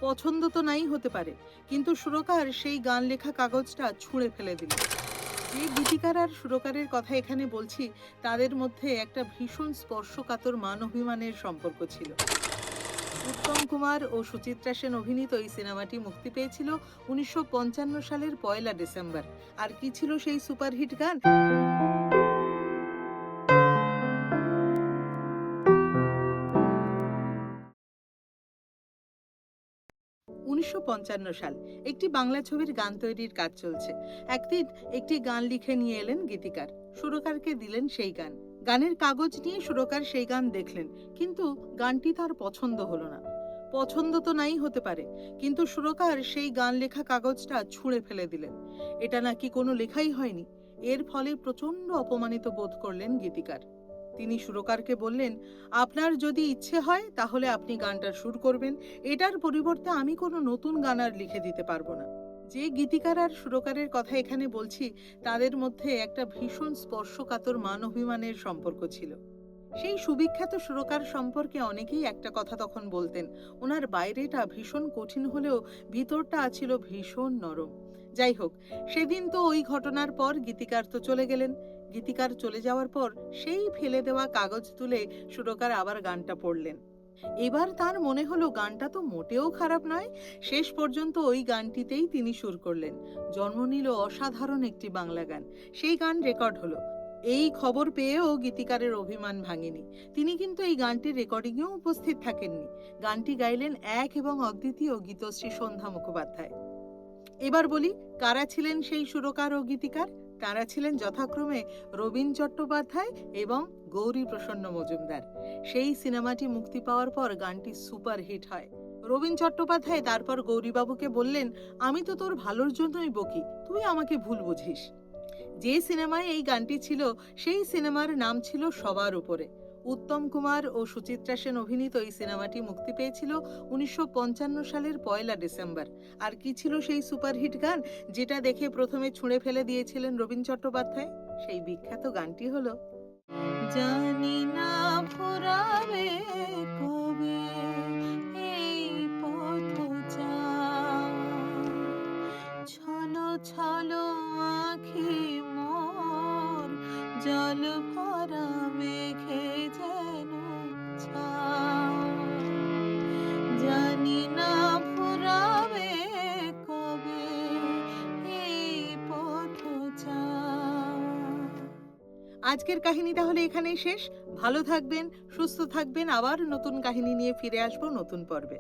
পছন্দ তো নাই হতে পারে, কিন্তু সুরকার সেই গান লেখা কাগজটা ছুঁড়ে ফেলে দিল। যে গীতিকার আর সুরকারের কথা এখানে বলছি, তাদের মধ্যে একটা ভীষণ স্পর্শকাতর মান অভিমানের সম্পর্ক ছিল। উত্তম কুমার ও সুচিত্রা সেন অভিনীত এই সিনেমাটি মুক্তি পেয়েছিল 1955 সালের 1 ডিসেম্বর। আর কি ছিল সেই সুপারহিট গান? 1955 সাল, একটি বাংলা ছবির গান তৈরির কাজ চলছে। একদিন একটি গান লিখে নিয়ে এলেন গীতিকার, সুরকারকে দিলেন সেই গান। গানের কাগজ নিয়ে সুরকার সেই গান দেখলেন, কিন্তু গানটি তার পছন্দ হলো না। পছন্দ তো নাই হতে পারে, কিন্তু সুরকার সেই গান লেখা কাগজটা ছুঁড়ে ফেলে দিলেন। এটা নাকি কোনো লেখাই হয়নি। এর ফলে প্রচন্ড অপমানিত বোধ করলেন গীতিকার। তিনি সুরকারকে বললেন, আপনার যদি ইচ্ছে হয় তাহলে আপনি গানটার সুর করবেন, এটার পরিবর্তে আমি কোনো নতুন গান আর লিখে দিতে পারবো না। যে গীতিকার আর সুরকারের কথা এখানে বলছি, তাদের মধ্যে একটা ভীষণ স্পর্শকাতর মান অভিমানের সম্পর্ক ছিল। সেই সুবিখ্যাত সুরকার সম্পর্কে অনেকেই একটা কথা তখন বলতেন, ওনার বাইরেটা ভীষণ কঠিন হলেও ভিতরটা ছিল ভীষণ নরম। যাই হোক, সেদিন তো ওই ঘটনার পর গীতিকার তো চলে গেলেন। গীতিকার চলে যাওয়ার পর সেই ফেলে দেওয়া কাগজ তুলে সুরকার আবার গানটা পড়লেন। এবার তার মনে হলো গানটা তো মোটেও খারাপ নয়। শেষ পর্যন্ত ওই গানটিতেই তিনি সুর করলেন। জন্ম নিল অসাধারণ একটি বাংলা গান। সেই গান রেকর্ড হলো। এই খবর পেয়েও গীতিকারের অভিমান ভাঙেনি। তিনি কিন্তু এই গানটির রেকর্ডিংয়েও উপস্থিত থাকেননি। গানটি গাইলেন এক এবং অদ্বিতীয় গীতশ্রী সন্ধ্যা মুখোপাধ্যায়। এবার বলি, কারা ছিলেন সেই সুরকার ও গীতিকার? তারা ছিলেন যথাক্রমে রবীন চট্টোপাধ্যায় এবং গৌরী প্রসন্ন মজুমদার। সেই সিনেমাটি মুক্তি পাওয়ার পর গানটি সুপারহিট হয়। রবীন চট্টোপাধ্যায় তারপর গৌরীবাবুকে বললেন, আমি তো তোর ভালোর জন্যই বকি, তুই আমাকে ভুল বুঝিস। যে সিনেমায় এই গানটি ছিল, সেই সিনেমার নাম ছিল সবার উপরে। উত্তম কুমার ও সুচিত্রা সেন অভিনীত এই সিনেমাটি মুক্তি পেয়েছিল 1955 সালের 1 ডিসেম্বর। আর কি ছিল সেই সুপারহিট গান, যেটা দেখে প্রথমে ছুঁড়ে ফেলে দিয়েছিলেন রবীন চট্টোপাধ্যায়? সেই বিখ্যাত গানটি হলো, জানি না ফুরাবে কবে এই পথচার, ছলো ছলো আঁখি মোর জল ভরা মেঘে যেন ছায়া, জানি না ফুরাবে কবে এই পথচার। আজকের কাহিনী তাহলে এখানেই শেষ। ভালো থাকবেন, সুস্থ থাকবেন, আবার নতুন কাহিনী নিয়ে ফিরে আসবো নতুন পর্বে।